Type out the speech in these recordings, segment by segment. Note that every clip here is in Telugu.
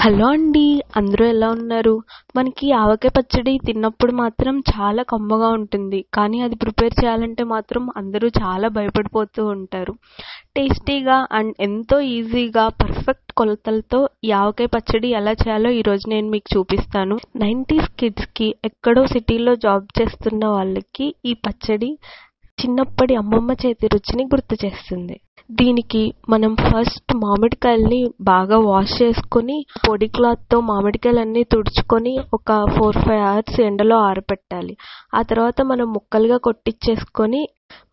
హలో అండి, అందరూ ఎలా ఉన్నారు? మనకి ఆవకాయ పచ్చడి తిన్నప్పుడు మాత్రం చాలా కమ్మగా ఉంటుంది. కానీ అది ప్రిపేర్ చేయాలంటే మాత్రం అందరూ చాలా భయపడిపోతూ ఉంటారు. టేస్టీగా అండ్ ఎంతో ఈజీగా పర్ఫెక్ట్ కొలతలతో ఈ ఆవకాయ పచ్చడి ఎలా చేయాలో ఈరోజు నేను మీకు చూపిస్తాను. 90s కిడ్స్కి ఎక్కడో సిటీలో జాబ్ చేస్తున్న వాళ్ళకి ఈ పచ్చడి చిన్నప్పటి అమ్మమ్మ చేతి రుచిని గుర్తు చేస్తుంది. దీనికి మనం ఫస్ట్ మామిడికాయల్ని బాగా వాష్ చేసుకొని పొడి క్లాత్తో మామిడికాయలన్నీ తుడుచుకొని ఒక 4-5 అవర్స్ ఎండలో ఆరబెట్టాలి. ఆ తర్వాత మనం ముక్కలుగా కొట్టించేసుకొని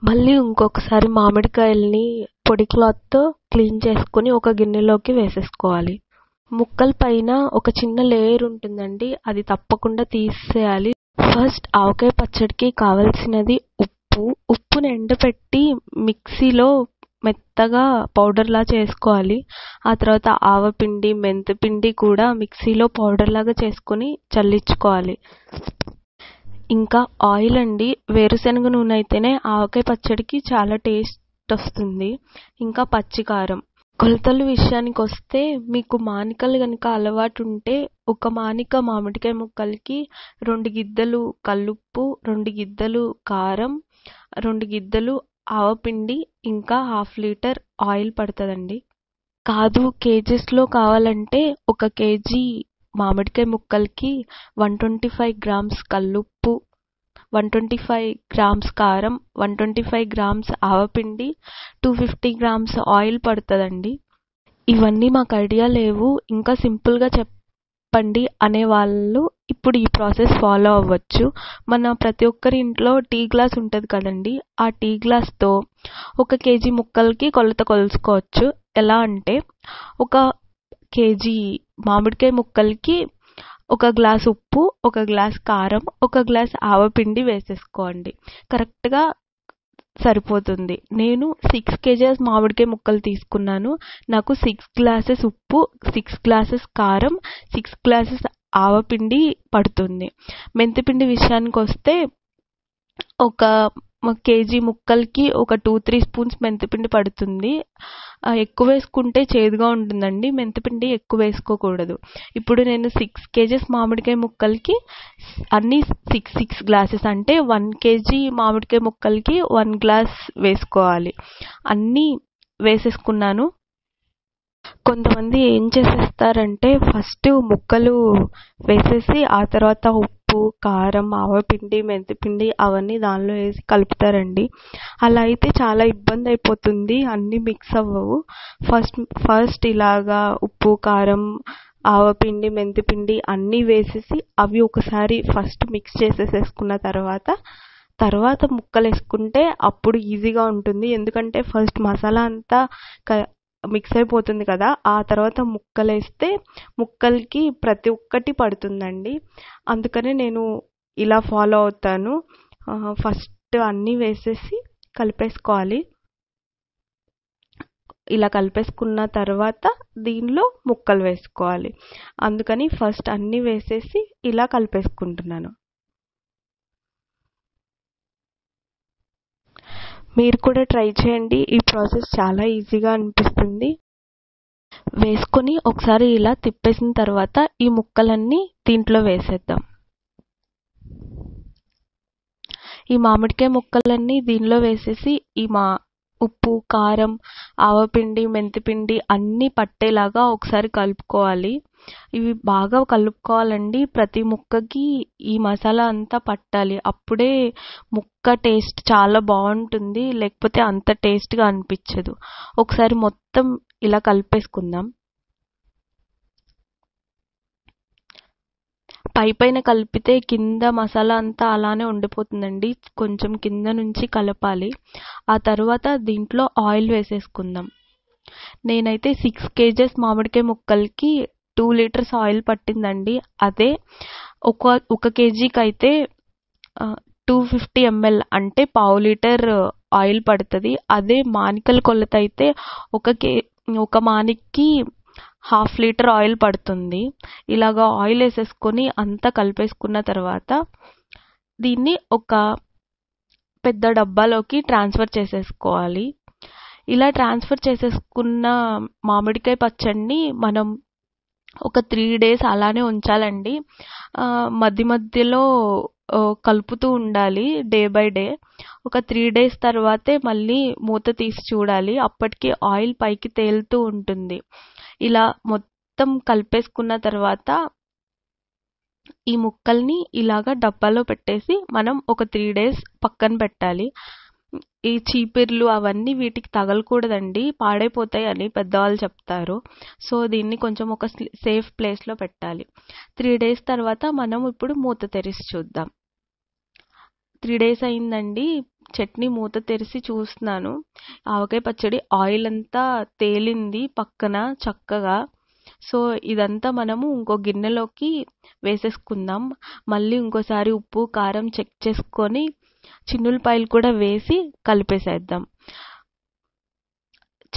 మళ్ళీ ఇంకొకసారి మామిడికాయల్ని పొడి క్లాత్తో క్లీన్ చేసుకొని ఒక గిన్నెలోకి వేసేసుకోవాలి. ముక్కల పైన ఒక చిన్న లేయర్ ఉంటుందండి, అది తప్పకుండా తీసేయాలి. ఫస్ట్ ఆవకాయ పచ్చడికి కావాల్సినది ఉప్పుని ఎండపెట్టి మిక్సీలో మెత్తగా పౌడర్లా చేసుకోవాలి. ఆ తర్వాత ఆవపిండి, మెంతిపిండి కూడా మిక్సీలో పౌడర్ లాగా చేసుకొని చల్లించుకోవాలి. ఇంకా ఆయిల్ అండి, వేరుశనగ నూనె అయితేనే ఆవకాయ పచ్చడికి చాలా టేస్ట్ వస్తుంది. ఇంకా పచ్చికారం. కొలతల విషయానికి వస్తే మీకు మానికలు కనుక అలవాటు ఉంటే ఒక మానిక మామిడికాయ ముక్కలకి 2 గిద్దలు కల్లుప్పు, 2 గిద్దలు కారం, 2 గిద్దలు ఆవపిండి, ఇంకా 1/2 లీటర్ ఆయిల్ పడుతుందండి. కాదు కేజెస్లో కావాలంటే 1 కేజీ మామిడికాయ ముక్కలకి 125 గ్రామ్స్ కల్లుప్పు, 125 గ్రామ్స్ కారం, 125 గ్రామ్స్ ఆవపిండి, 250 గ్రామ్స్ ఆయిల్ పడుతుందండి. ఇవన్నీ మాకు ఐడియా లేవు, ఇంకా సింపుల్గా చెప్పండి అనే వాళ్ళు ఇప్పుడు ఈ ప్రాసెస్ ఫాలో అవ్వచ్చు. మన ప్రతి ఒక్కరి ఇంట్లో టీ గ్లాస్ ఉంటుంది కదండి, ఆ టీ గ్లాస్తో 1 కేజీ ముక్కలకి కొలత కొలుసుకోవచ్చు. ఎలా అంటే 1 కేజీ మామిడికాయ ముక్కలకి 1 గ్లాస్ ఉప్పు, 1 గ్లాస్ కారం, 1 గ్లాస్ ఆవపిండి వేసేసుకోండి. కరెక్ట్గా సరిపోతుంది. నేను 6 కేజీస్ మామిడికాయ ముక్కలు తీసుకున్నాను. నాకు 6 గ్లాసెస్ ఉప్పు, 6 గ్లాసెస్ కారం, 6 గ్లాసెస్ ఆవపిండి పడుతుంది. మెంతిపిండి విషయానికి వస్తే 1 కేజీ ముక్కలకి ఒక 2-3 స్పూన్స్ మెంతిపిండి పడుతుంది. ఎక్కువ వేసుకుంటే చేదుగా ఉంటుందండి, మెంతిపిండి ఎక్కువ వేసుకోకూడదు. ఇప్పుడు నేను 6 కేజీస్ మామిడికాయ ముక్కలకి అన్నీ 6 గ్లాసెస్ అంటే 1 కేజీ మామిడికాయ ముక్కలకి 1 గ్లాస్ వేసుకోవాలి. అన్నీ వేసేసుకున్నాను. కొంతమంది ఏం చేసేస్తారంటే ఫస్ట్ ముక్కలు వేసేసి ఆ తర్వాత ఉప్పు, కారం, ఆవపిండి, మెంతిపిండి అవన్నీ దానిలో వేసి కలుపుతారండి. అలా అయితే చాలా ఇబ్బంది అయిపోతుంది, అన్నీ మిక్స్ అవ్వవు. ఫస్ట్ ఇలాగా ఉప్పు, కారం, ఆవపిండి, మెంతిపిండి అన్నీ వేసేసి అవి ఒకసారి ఫస్ట్ మిక్స్ చేసేసుకున్న తర్వాత ముక్కలు వేసుకుంటే అప్పుడు ఈజీగా ఉంటుంది. ఎందుకంటే ఫస్ట్ మసాలా అంతా మిక్స్ అయిపోతుంది కదా, ఆ తర్వాత ముక్కలు వేస్తే ముక్కలకి ప్రతి ఒక్కటి పడుతుందండి. అందుకనే నేను ఇలా ఫాలో అవుతాను. ఫస్ట్ అన్నీ వేసేసి కలిపేసుకోవాలి. ఇలా కలిపేసుకున్న తర్వాత దీనిలో ముక్కలు వేసుకోవాలి. అందుకని ఫస్ట్ అన్నీ వేసేసి ఇలా కలిపేసుకుంటున్నాను. మీరు కూడా ట్రై చేయండి, ఈ ప్రాసెస్ చాలా ఈజీగా అనిపిస్తుంది. వేసుకొని ఒకసారి ఇలా తిప్పేసిన తర్వాత ఈ ముక్కలన్నీ దీంట్లో వేసేద్దాం. ఈ మామిడికాయ ముక్కలన్నీ దీనిలో వేసేసి ఈ ఉప్పు, కారం, ఆవపిండి, మెంతిపిండి అన్నీ పట్టేలాగా ఒకసారి కలుపుకోవాలి. ఇవి బాగా కలుపుకోవాలండి, ప్రతి ముక్కకి ఈ మసాలా అంతా పట్టాలి. అప్పుడే ముక్క టేస్ట్ చాలా బాగుంటుంది, లేకపోతే అంత టేస్ట్గా అనిపించదు. ఒకసారి మొత్తం ఇలా కలిపేసుకుందాం. పైన కలిపితే కింద మసాలా అంతా అలానే ఉండిపోతుందండి, కొంచెం కింద నుంచి కలపాలి. ఆ తర్వాత దీంట్లో ఆయిల్ వేసేసుకుందాం. నేనైతే 6 కేజెస్ మామిడికాయ ముక్కలకి 2 లీటర్స్ ఆయిల్ పట్టిందండి. అదే 1 కేజీకి అయితే 250 ml అంటే 1/2 లీటర్ ఆయిల్ పడుతుంది. అదే మానికల కొలత అయితే ఒక మానిక్కి 1/2 లీటర్ ఆయిల్ పడుతుంది. ఇలాగా ఆయిల్ వేసేసుకొని అంతా కలిపేసుకున్న తర్వాత దీన్ని ఒక పెద్ద డబ్బాలోకి ట్రాన్స్ఫర్ చేసేసుకోవాలి. ఇలా ట్రాన్స్ఫర్ చేసేసుకున్న మామిడికాయ పచ్చడిని మనం ఒక 3 days అలానే ఉంచాలండి. మధ్య మధ్యలో కలుపుతూ ఉండాలి డే బై డే. ఒక 3 days తర్వాతే మళ్ళీ మూత తీసి చూడాలి. అప్పటికి ఆయిల్ పైకి తేలుతూ ఉంటుంది. ఇలా మొత్తం కలిపేసుకున్న తర్వాత ఈ ముక్కల్ని ఇలాగా డబ్బాలో పెట్టేసి మనం ఒక 3 days పక్కన పెట్టాలి. ఈ చీపిర్లు అవన్నీ వీటికి తగలకూడదండి, పాడైపోతాయి అని పెద్దవాళ్ళు చెప్తారు. సో దీన్ని కొంచెం ఒక సేఫ్ ప్లేస్లో పెట్టాలి. 3 days తర్వాత మనం ఇప్పుడు మూత తెరిచి చూద్దాం. 3 days అయిందండి. చట్నీ మూత తెరిచి చూస్తున్నాను. ఆవకాయ పచ్చడి ఆయిల్ అంతా తేలింది పక్కన చక్కగా. సో ఇదంతా మనము ఇంకో గిన్నెలోకి వేసేసుకుందాం. మళ్ళీ ఇంకోసారి ఉప్పు కారం చెక్ చేసుకొని చిన్నులపాయలు కూడా వేసి కలిపేసేద్దాం.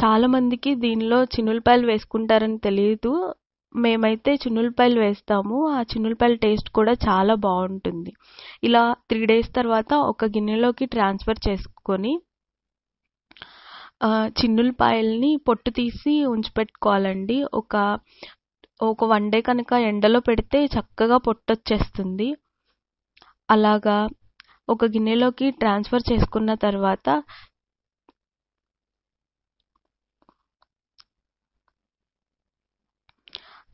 చాలా మందికి దీనిలో చిన్నులపాయలు వేసుకుంటారని తెలియదు. మేమైతే చిన్నులపాయలు వేస్తాము. ఆ చిన్నులపాయల టేస్ట్ కూడా చాలా బాగుంటుంది. ఇలా 3 days తర్వాత ఒక గిన్నెలోకి ట్రాన్స్ఫర్ చేసుకొని చిన్నులపాయల్ని పొట్టు తీసి ఉంచిపెట్టుకోవాలండి. ఒక 1 day కనుక ఎండలో పెడితే చక్కగా పొట్టొచ్చేస్తుంది. అలాగా ఒక గిన్నెలోకి ట్రాన్స్ఫర్ చేసుకున్న తర్వాత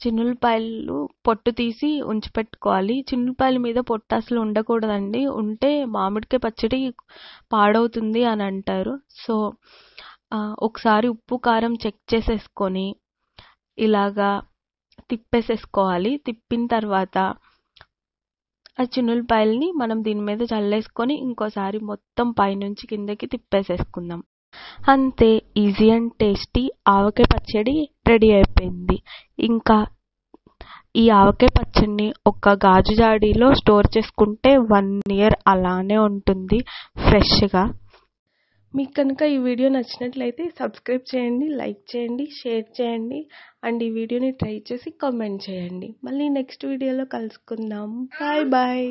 చిన్నులపాయలు పొట్టు తీసి ఉంచిపెట్టుకోవాలి. చిన్నులపాయల మీద పొట్టు అసలు ఉండకూడదండి. ఉంటే మామిడికాయ పచ్చడి పాడవుతుంది అని అంటారు. సో ఒకసారి ఉప్పు కారం చెక్ చేసేసుకొని ఇలాగా తిప్పేసేసుకోవాలి. తిప్పిన తర్వాత ఆ చిన్నులపాయల్ని మనం దీని మీద చల్లేసుకొని ఇంకోసారి మొత్తం పైనుంచి కిందకి తిప్పేసేసుకుందాం. అంతే, ఈజీ అండ్ టేస్టీ ఆవకాయ పచ్చడి రెడీ అయిపోయింది. ఇంకా ఈ ఆవకాయ పచ్చడిని ఒక గాజు జాడీలో స్టోర్ చేసుకుంటే 1 year అలానే ఉంటుంది ఫ్రెష్గా. మీకు కనుక ఈ వీడియో నచ్చినట్లయితే సబ్స్క్రైబ్ చేయండి, లైక్ చేయండి, షేర్ చేయండి అండ్ ఈ వీడియోని ట్రై చేసి కామెంట్ చేయండి. మళ్ళీ నెక్స్ట్ వీడియోలో కలుసుకుందాం. Bye bye.